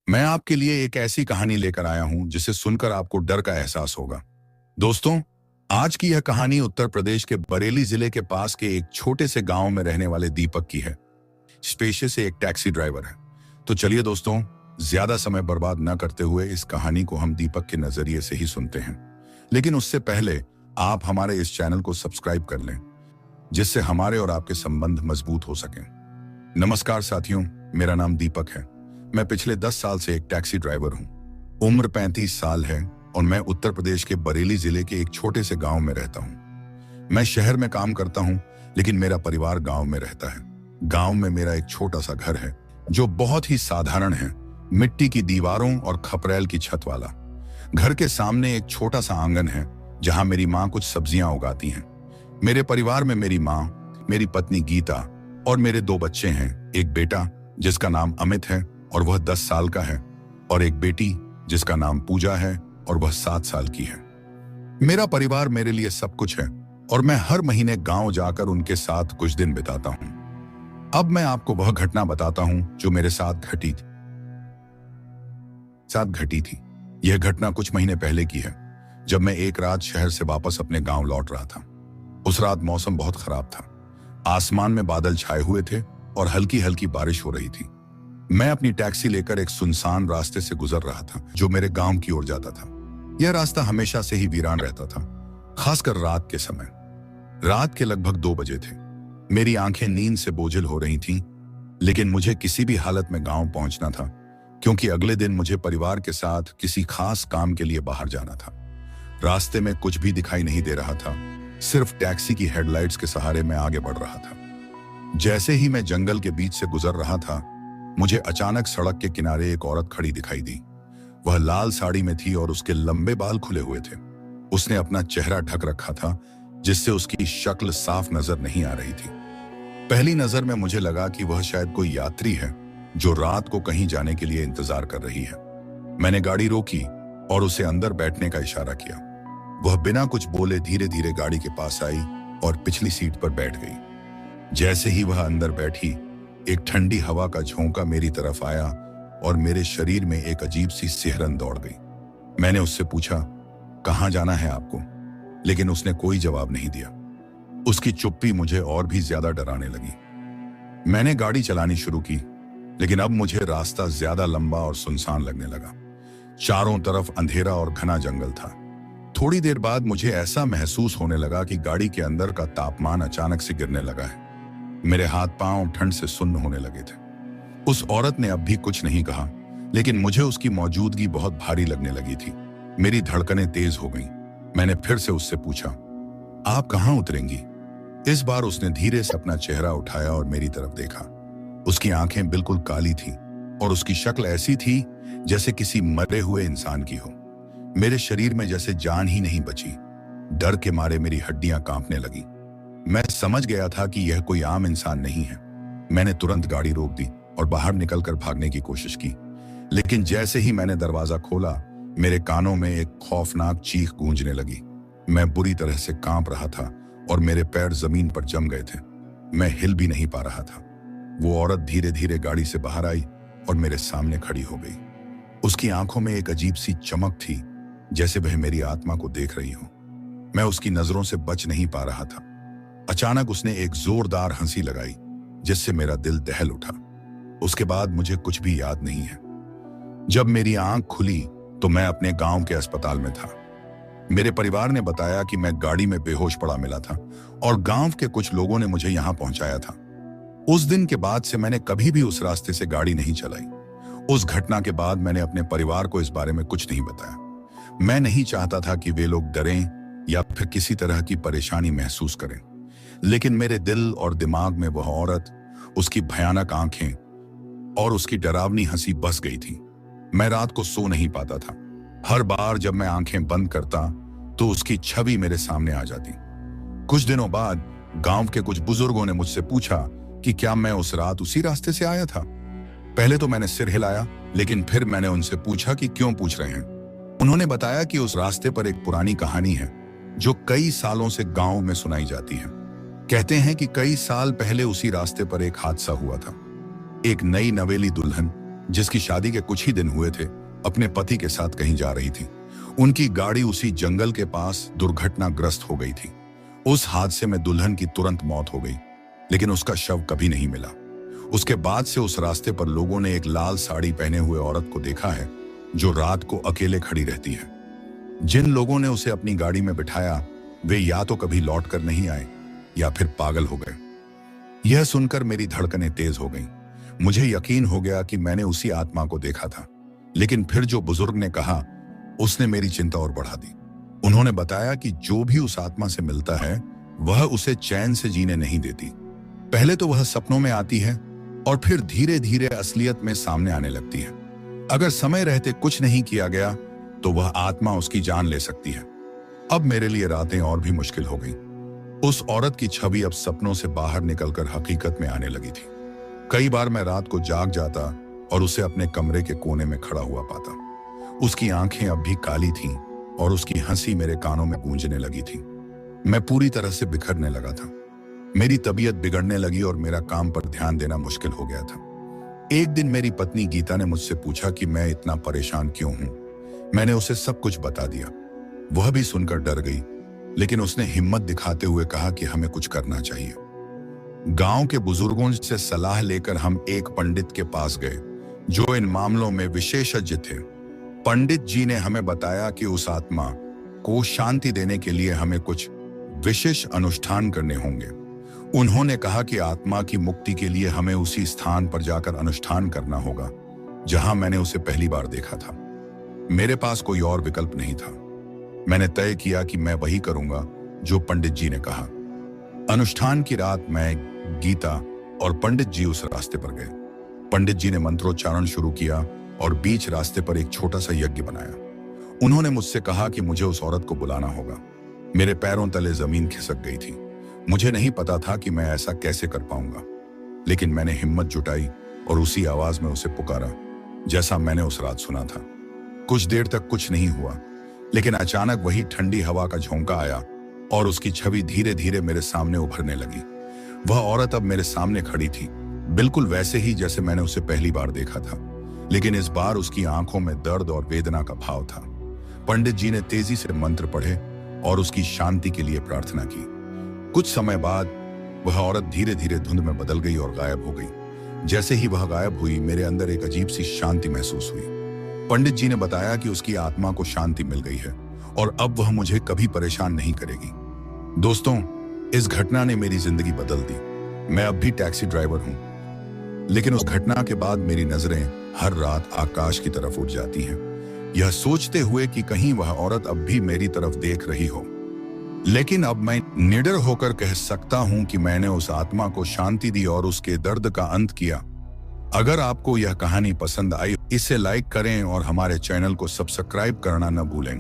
मैं आपके लिए एक ऐसी कहानी लेकर आया हूं जिसे सुनकर आपको डर का एहसास होगा। दोस्तों, आज की यह कहानी उत्तर प्रदेश के बरेली जिले के पास के एक छोटे से गांव में रहने वाले दीपक की है। पेशे से एक टैक्सी ड्राइवर है। तो चलिए दोस्तों, ज्यादा समय बर्बाद न करते हुए इस कहानी को हम दीपक के नजरिए से ही सुनते हैं। लेकिन उससे पहले आप हमारे इस चैनल को सब्सक्राइब कर लें, जिससे हमारे और आपके संबंध मजबूत हो सकें। नमस्कार साथियों, मेरा नाम दीपक है। मैं पिछले 10 साल से एक टैक्सी ड्राइवर हूँ। उम्र 35 साल है और मैं उत्तर प्रदेश के बरेली जिले के एक छोटे से गांव में रहता हूँ। मैं शहर में काम करता हूँ, लेकिन मेरा परिवार गांव में रहता है। गांव में मेरा एक छोटा सा घर है जो बहुत ही साधारण है, मिट्टी की दीवारों और खपरेल की छत वाला। घर के सामने एक छोटा सा आंगन है जहां मेरी माँ कुछ सब्जियां उगाती हैं। मेरे परिवार में मेरी माँ, मेरी पत्नी गीता और मेरे 2 बच्चे हैं। एक बेटा जिसका नाम अमित है और वह 10 साल का है, और एक बेटी जिसका नाम पूजा है और वह 7 साल की है। मेरा परिवार मेरे लिए सब कुछ है और मैं हर महीने गांव जाकर उनके साथ कुछ दिन बिताता हूं। अब मैं आपको वह घटना बताता हूं जो मेरे साथ घटी थी। यह घटना कुछ महीने पहले की है, जब मैं एक रात शहर से वापस अपने गांव लौट रहा था। उस रात मौसम बहुत खराब था। आसमान में बादल छाए हुए थे और हल्की हल्की बारिश हो रही थी। मैं अपनी टैक्सी लेकर एक सुनसान रास्ते से गुजर रहा था जो मेरे गांव की ओर जाता था। यह रास्ता हमेशा से ही वीरान रहता था, खासकर रात के समय। रात के लगभग 2 बजे थे। मेरी आंखें नींद से बोझिल हो रही थीं, लेकिन मुझे किसी भी हालत में गांव पहुंचना था, क्योंकि अगले दिन मुझे परिवार के साथ किसी खास काम के लिए बाहर जाना था। रास्ते में कुछ भी दिखाई नहीं दे रहा था, सिर्फ टैक्सी की हेडलाइट्स के सहारे मैं आगे बढ़ रहा था। जैसे ही मैं जंगल के बीच से गुजर रहा था, मुझे अचानक सड़क के किनारे एक औरत खड़ी दिखाई दी। वह लाल साड़ी में थी और उसके लंबे बाल खुले हुए थे। उसने अपना चेहरा ढक रखा था, जिससे उसकी शक्ल साफ नजर नहीं आ रही थी। पहली नजर में मुझे लगा कि वह शायद कोई यात्री है जो रात को कहीं जाने के लिए इंतजार कर रही है। मैंने गाड़ी रोकी और उसे अंदर बैठने का इशारा किया। वह बिना कुछ बोले धीरे धीरे गाड़ी के पास आई और पिछली सीट पर बैठ गई। जैसे ही वह अंदर बैठी, एक ठंडी हवा का झोंका मेरी तरफ आया और मेरे शरीर में एक अजीब सी सिहरन दौड़ गई। मैंने उससे पूछा, कहाँ जाना है आपको? लेकिन उसने कोई जवाब नहीं दिया। उसकी चुप्पी मुझे और भी ज्यादा डराने लगी। मैंने गाड़ी चलानी शुरू की, लेकिन अब मुझे रास्ता ज्यादा लंबा और सुनसान लगने लगा। चारों तरफ अंधेरा और घना जंगल था। थोड़ी देर बाद मुझे ऐसा महसूस होने लगा कि गाड़ी के अंदर का तापमान अचानक से गिरने लगा है। मेरे हाथ पांव ठंड से सुन्न होने लगे थे। उस औरत ने अब भी कुछ नहीं कहा, लेकिन मुझे उसकी मौजूदगी बहुत भारी लगने लगी थी। मेरी धड़कनें तेज हो गईं। मैंने फिर से उससे पूछा, आप कहाँ उतरेंगी? इस बार उसने धीरे से अपना चेहरा उठाया और मेरी तरफ देखा। उसकी आंखें बिल्कुल काली थीं और उसकी शक्ल ऐसी थी जैसे किसी मरे हुए इंसान की हो। मेरे शरीर में जैसे जान ही नहीं बची। डर के मारे मेरी हड्डियां कांपने लगी। मैं समझ गया था कि यह कोई आम इंसान नहीं है। मैंने तुरंत गाड़ी रोक दी और बाहर निकलकर भागने की कोशिश की, लेकिन जैसे ही मैंने दरवाजा खोला, मेरे कानों में एक खौफनाक चीख गूंजने लगी। मैं बुरी तरह से कांप रहा था और मेरे पैर जमीन पर जम गए थे। मैं हिल भी नहीं पा रहा था। वो औरत धीरे धीरे गाड़ी से बाहर आई और मेरे सामने खड़ी हो गई। उसकी आंखों में एक अजीब सी चमक थी, जैसे वह मेरी आत्मा को देख रही हो। मैं उसकी नजरों से बच नहीं पा रहा था। अचानक उसने एक जोरदार हंसी लगाई, जिससे मेरा दिल दहल उठा। उसके बाद मुझे कुछ भी याद नहीं है। जब मेरी आंख खुली तो मैं अपने गांव के अस्पताल में था। मेरे परिवार ने बताया कि मैं गाड़ी में बेहोश पड़ा मिला था और गांव के कुछ लोगों ने मुझे यहां पहुंचाया था। उस दिन के बाद से मैंने कभी भी उस रास्ते से गाड़ी नहीं चलाई। उस घटना के बाद मैंने अपने परिवार को इस बारे में कुछ नहीं बताया। मैं नहीं चाहता था कि वे लोग डरें या फिर किसी तरह की परेशानी महसूस करें। लेकिन मेरे दिल और दिमाग में वह औरत, उसकी भयानक आंखें और उसकी डरावनी हंसी बस गई थी। मैं रात को सो नहीं पाता था। हर बार जब मैं आंखें बंद करता तो उसकी छवि मेरे सामने आ जाती। कुछ दिनों बाद गांव के कुछ बुजुर्गों ने मुझसे पूछा कि क्या मैं उस रात उसी रास्ते से आया था। पहले तो मैंने सिर हिलाया, लेकिन फिर मैंने उनसे पूछा कि क्यों पूछ रहे हैं। उन्होंने बताया कि उस रास्ते पर एक पुरानी कहानी है जो कई सालों से गांव में सुनाई जाती है। कहते हैं कि कई साल पहले उसी रास्ते पर एक हादसा हुआ था। एक नई नवेली दुल्हन जिसकी शादी के कुछ ही दिन हुए थे, अपने पति के साथ कहीं जा रही थी। उनकी गाड़ी उसी जंगल के पास दुर्घटनाग्रस्त हो गई थी। उस हादसे में दुल्हन की तुरंत मौत हो गई, लेकिन उसका शव कभी नहीं मिला। उसके बाद से उस रास्ते पर लोगों ने एक लाल साड़ी पहने हुए औरत को देखा है, जो रात को अकेले खड़ी रहती है। जिन लोगों ने उसे अपनी गाड़ी में बिठाया, वे या तो कभी लौट कर नहीं आए या फिर पागल हो गए। यह सुनकर मेरी धड़कनें तेज हो गईं। मुझे यकीन हो गया कि मैंने उसी आत्मा को देखा था। लेकिन फिर जो बुजुर्ग ने कहा, उसने मेरी चिंता और बढ़ा दी। उन्होंने बताया कि जो भी उस आत्मा से मिलता है, वह उसे चैन से जीने नहीं देती। पहले तो वह सपनों में आती है और फिर धीरे धीरे असलियत में सामने आने लगती है। अगर समय रहते कुछ नहीं किया गया तो वह आत्मा उसकी जान ले सकती है। अब मेरे लिए रातें और भी मुश्किल हो गईं। उस औरत की छवि अब सपनों से बाहर निकलकर हकीकत में आने लगी थी। कई बार मैं रात को जाग जाता और उसे अपने कमरे के कोने में खड़ा हुआ पाता। उसकी आंखें अब भी काली थीं और उसकी हंसी मेरे कानों में गूंजने लगी थी। मैं पूरी तरह से बिखरने लगा था। मेरी तबीयत बिगड़ने लगी और मेरा काम पर ध्यान देना मुश्किल हो गया था। एक दिन मेरी पत्नी गीता ने मुझसे पूछा कि मैं इतना परेशान क्यों हूं। मैंने उसे सब कुछ बता दिया। वह भी सुनकर डर गई, लेकिन उसने हिम्मत दिखाते हुए कहा कि हमें कुछ करना चाहिए। गांव के बुजुर्गों से सलाह लेकर हम एक पंडित के पास गए, जो इन मामलों में विशेषज्ञ थे। पंडित जी ने हमें बताया कि उस आत्मा को शांति देने के लिए हमें कुछ विशेष अनुष्ठान करने होंगे। उन्होंने कहा कि आत्मा की मुक्ति के लिए हमें उसी स्थान पर जाकर अनुष्ठान करना होगा जहां मैंने उसे पहली बार देखा था। मेरे पास कोई और विकल्प नहीं था। मैंने तय किया कि मैं वही करूंगा जो पंडित जी ने कहा। अनुष्ठान की रात मैं, गीता और पंडित जी उस रास्ते पर गए। पंडित जी ने मंत्रोच्चारण शुरू किया और बीच रास्ते पर एक छोटा सा यज्ञ बनाया। उन्होंने मुझसे कहा कि मुझे उस औरत को बुलाना होगा। मेरे पैरों तले जमीन खिसक गई थी। मुझे नहीं पता था कि मैं ऐसा कैसे कर पाऊंगा, लेकिन मैंने हिम्मत जुटाई और उसी आवाज में उसे पुकारा जैसा मैंने उस रात सुना था। कुछ देर तक कुछ नहीं हुआ, लेकिन अचानक वही ठंडी हवा का झोंका आया और उसकी छवि धीरे धीरे मेरे सामने उभरने लगी। वह औरत अब मेरे सामने खड़ी थी, बिल्कुल वैसे ही जैसे मैंने उसे पहली बार देखा था, लेकिन इस बार उसकी आंखों में दर्द और वेदना का भाव था। पंडित जी ने तेजी से मंत्र पढ़े और उसकी शांति के लिए प्रार्थना की। कुछ समय बाद वह औरत धीरे धीरे धुंध में बदल गई और गायब हो गई। जैसे ही वह गायब हुई, मेरे अंदर एक अजीब सी शांति महसूस हुई। पंडित जी ने बताया कि उसकी आत्मा को शांति मिल गई है और अब वह मुझे कभी परेशान नहीं करेगी। दोस्तों, इस घटना ने मेरी जिंदगी बदल दी। मैं अब भी टैक्सी ड्राइवर हूं, लेकिन उस घटना के बाद मेरी नजरें हर रात आकाश की तरफ उठ जाती हैं, यह सोचते हुए कि कहीं वह औरत अब भी मेरी तरफ देख रही हो। लेकिन अब मैं निडर होकर कह सकता हूं कि मैंने उस आत्मा को शांति दी और उसके दर्द का अंत किया। अगर आपको यह कहानी पसंद आई, इसे लाइक करें और हमारे चैनल को सब्सक्राइब करना न भूलें।